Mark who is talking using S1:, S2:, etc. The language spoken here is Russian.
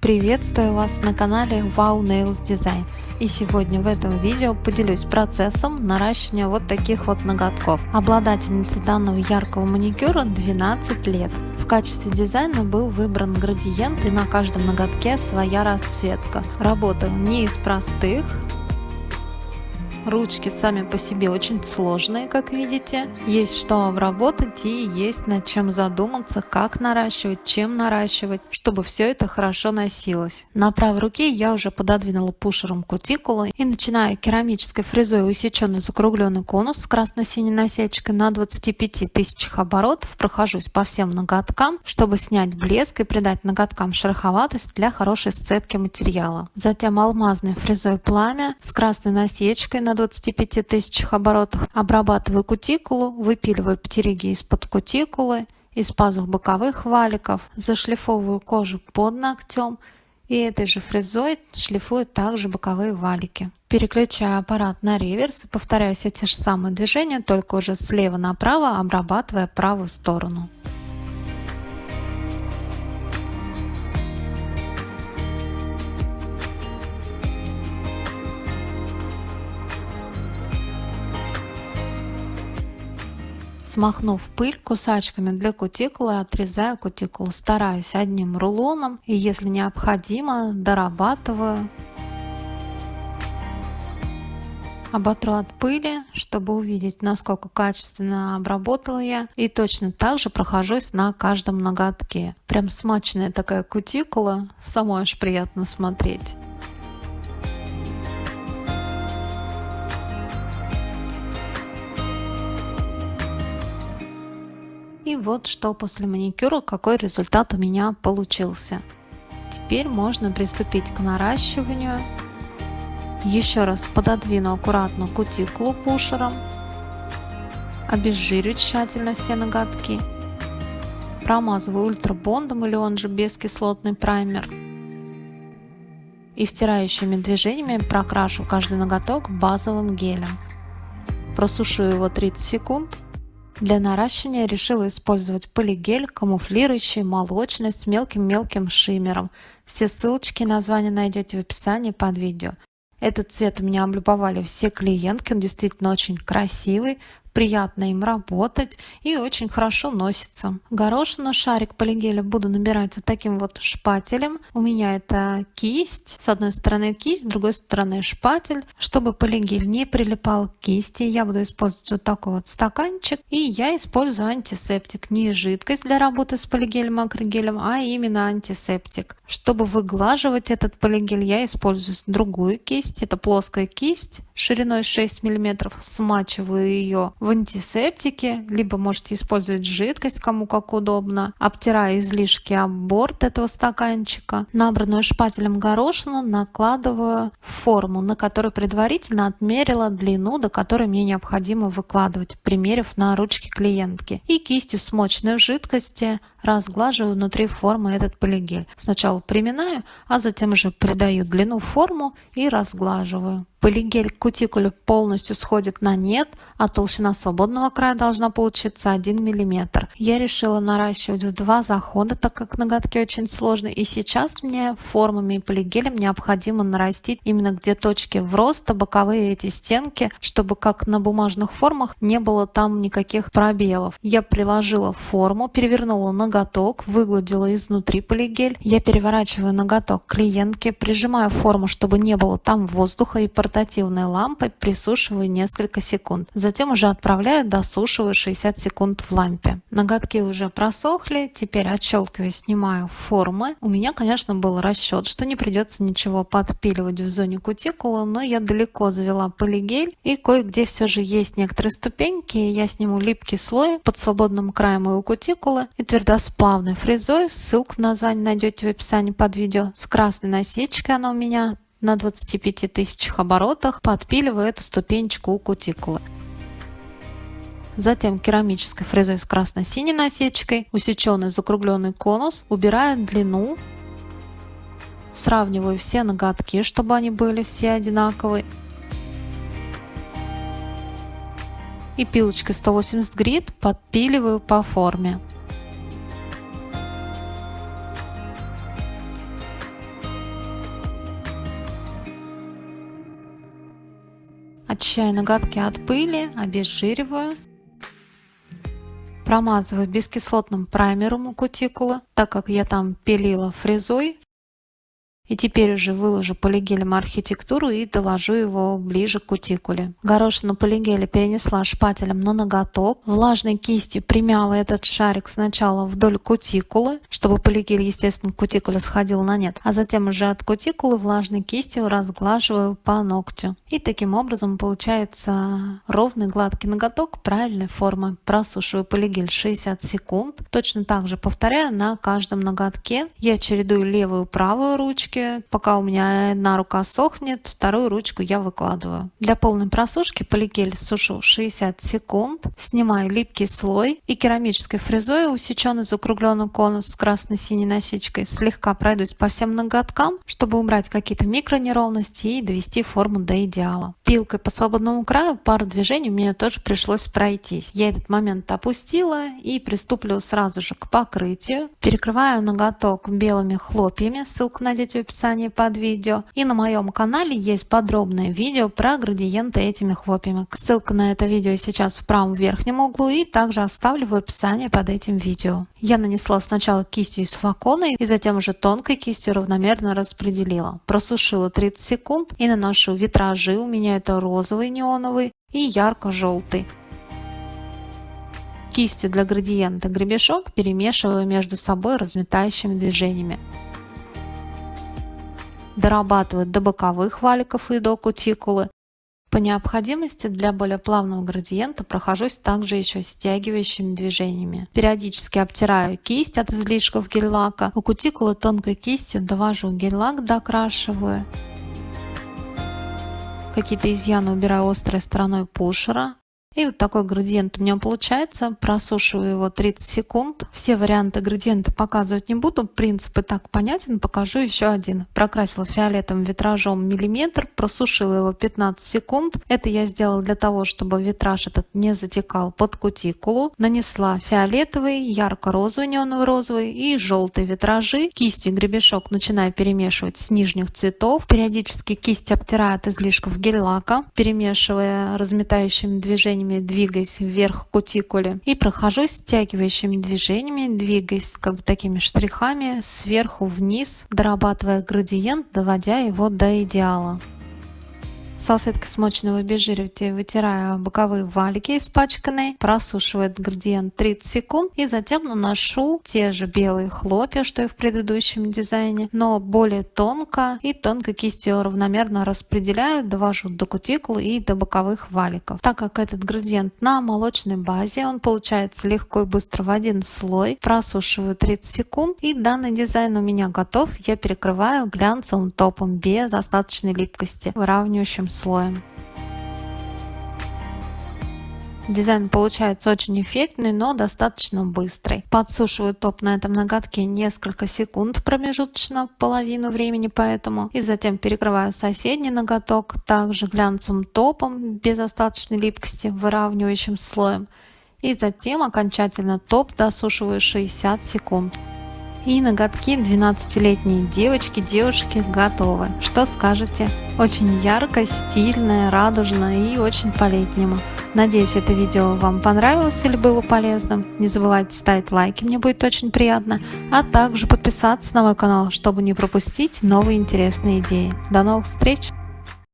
S1: Приветствую вас на канале Wow Nails Design. И сегодня в этом видео поделюсь процессом наращивания вот таких вот ноготков. Обладательнице данного яркого маникюра 12 лет. В качестве дизайна был выбран градиент, и на каждом ноготке своя расцветка. Работал не из простых. Ручки сами по себе очень сложные, как видите. Есть что обработать и есть над чем задуматься, как наращивать, чем наращивать, чтобы все это хорошо носилось. На правой руке я уже пододвинула пушером кутикулу и начинаю керамической фрезой усеченный закругленный конус с красно-синей насечкой на 25 тысячах оборотов. Прохожусь по всем ноготкам, чтобы снять блеск и придать ноготкам шероховатость для хорошей сцепки материала. Затем алмазной фрезой пламя с красной насечкой на 25 тысячах оборотах обрабатываю кутикулу, выпиливаю птериги из-под кутикулы, из пазух боковых валиков, зашлифовываю кожу под ногтем и этой же фрезой шлифую также боковые валики. Переключаю аппарат на реверс и повторяю все те же самые движения, только уже слева направо, обрабатывая правую сторону. Смахнув пыль, кусачками для кутикулы отрезаю кутикулу. Стараюсь одним рулоном и, если необходимо, дорабатываю. Оботру от пыли, чтобы увидеть, насколько качественно обработала я. И точно так же прохожусь на каждом ноготке. Прям смачная такая кутикула, самой аж приятно смотреть. И вот что после маникюра, какой результат у меня получился. Теперь можно приступить к наращиванию. Еще раз пододвину аккуратно кутикулу пушером. Обезжирю тщательно все ноготки. Промазываю ультра-бондом, или он же бескислотный праймер. И втирающими движениями прокрашу каждый ноготок базовым гелем. Просушу его 30 секунд. Для наращивания решила использовать полигель, камуфлирующий, молочный, с мелким-мелким шиммером. Все ссылочки и названия найдете в описании под видео. Этот цвет у меня облюбовали все клиентки, он действительно очень красивый, приятно им работать и очень хорошо носится. Горошину шарик полигеля буду набирать вот таким вот шпателем. У меня это кисть, с одной стороны кисть, с другой стороны шпатель. Чтобы полигель не прилипал к кисти, я буду использовать вот такой вот стаканчик. И я использую антисептик, не жидкость для работы с полигелем, акригелем, а именно антисептик. Чтобы выглаживать этот полигель, я использую другую кисть. Это плоская кисть шириной 6 мм. Смачиваю ее в антисептике, либо можете использовать жидкость, кому как удобно. Обтираю излишки об борт этого стаканчика. Набранную шпателем горошину накладываю в форму, на которой предварительно отмерила длину, до которой мне необходимо выкладывать, примерив на ручки клиентки. И кистью, смоченной в жидкости, разглаживаю внутри формы этот полигель. Сначала приминаю, а затем уже придаю длину в форму и разглаживаю. Полигель к кутикуле полностью сходит на нет, а толщина свободного края должна получиться 1 мм. Я решила наращивать в 2 захода, так как ноготки очень сложные, и сейчас мне формами и полигелем необходимо нарастить именно где точки вроста, боковые эти стенки, чтобы как на бумажных формах не было там никаких пробелов. Я приложила форму, перевернула ноготок, выгладила изнутри полигель. Я переворачиваю ноготок клиентки, прижимаю форму, чтобы не было там воздуха, и портативной лампой присушиваю несколько секунд. Затем уже отправляю, досушиваю 60 секунд в лампе. Ноготки уже просохли, теперь отщелкиваю, снимаю формы. У меня, конечно, был расчет, что не придется ничего подпиливать в зоне кутикулы, но я далеко завела полигель, и кое-где все же есть некоторые ступеньки. Я сниму липкий слой под свободным краем у кутикулы и твердосплавной фрезой, ссылку на название найдете в описании под видео, с красной насечкой она у меня на 25 тысячах оборотах, подпиливаю эту ступенечку у кутикулы. Затем керамической фрезой с красно-синей насечкой, усеченный закругленный конус, убираю длину, сравниваю все ноготки, чтобы они были все одинаковые. И пилочкой 180 грит подпиливаю по форме. Очищаю ноготки от пыли, обезжириваю. Промазываю бескислотным праймером у кутикулы, так как я там пилила фрезой. И теперь уже выложу полигелем архитектуру и доложу его ближе к кутикуле. Горошину полигеля перенесла шпателем на ноготок. Влажной кистью примяла этот шарик сначала вдоль кутикулы, чтобы полигель, естественно, к кутикуле сходил на нет, а затем уже от кутикулы влажной кистью разглаживаю по ногтю. И таким образом получается ровный гладкий ноготок правильной формы. Просушиваю полигель 60 секунд. Точно так же повторяю на каждом ноготке. Я чередую левую и правую ручки. Пока у меня одна рука сохнет, вторую ручку я выкладываю. Для полной просушки полигель сушу 60 секунд, снимаю липкий слой и керамической фрезой, усеченный закругленный конус с красно-синей насечкой, слегка пройдусь по всем ноготкам, чтобы убрать какие-то микронеровности и довести форму до идеала. Пилкой по свободному краю пару движений мне тоже пришлось пройтись. Я этот момент опустила и приступлю сразу же к покрытию. Перекрываю ноготок белыми хлопьями, ссылку найдете в описании под видео. И на моем канале есть подробное видео про градиенты этими хлопьями. Ссылка на это видео сейчас в правом верхнем углу и также оставлю в описании под этим видео. Я нанесла сначала кистью из флакона и затем уже тонкой кистью равномерно распределила. Просушила 30 секунд и наношу витражи. У меня это розовый неоновый и ярко-желтый. Кистью для градиента гребешок перемешиваю между собой разметающими движениями. Дорабатываю до боковых валиков и до кутикулы. По необходимости для более плавного градиента прохожусь также еще стягивающими движениями. Периодически обтираю кисть от излишков гель-лака. У кутикулы тонкой кистью довожу гель-лак, докрашиваю. Какие-то изъяны убираю острой стороной пушера. И вот такой градиент у меня получается. Просушиваю его 30 секунд. Все варианты градиента показывать не буду. Принцип и так понятен. Покажу еще один. Прокрасила фиолетовым витражом миллиметр. Просушила его 15 секунд. Это я сделала для того, чтобы витраж этот не затекал под кутикулу. Нанесла фиолетовый, ярко-розовый, неоново-розовый и желтый витражи. Кистью гребешок начинаю перемешивать с нижних цветов. Периодически кисть обтираю от излишков гель-лака, перемешивая разметающими движениями, двигаясь вверх к кутикуле, и прохожусь стягивающими движениями, двигаясь как бы такими штрихами сверху вниз, дорабатывая градиент, доводя его до идеала. Салфеткой смоченного обезжиривателя вытираю боковые валики испачканные, просушиваю этот градиент 30 секунд и затем наношу те же белые хлопья, что и в предыдущем дизайне, но более тонко и тонкой кистью равномерно распределяю, довожу до кутикулы и до боковых валиков. Так как этот градиент на молочной базе, он получается легко и быстро в один слой, просушиваю 30 секунд и данный дизайн у меня готов. Я перекрываю глянцевым топом без остаточной липкости, выравнивающим слоем. Дизайн получается очень эффектный, но достаточно быстрый. Подсушиваю топ на этом ноготке несколько секунд промежуточно, половину времени поэтому. И затем перекрываю соседний ноготок, также глянцевым топом, без остаточной липкости, выравнивающим слоем. И затем окончательно топ досушиваю 60 секунд. И ноготки 12-летней девушки готовы. Что скажете? Очень ярко, стильно, радужно и очень по-летнему. Надеюсь, это видео вам понравилось или было полезным. Не забывайте ставить лайки, мне будет очень приятно. А также подписаться на мой канал, чтобы не пропустить новые интересные идеи. До новых встреч!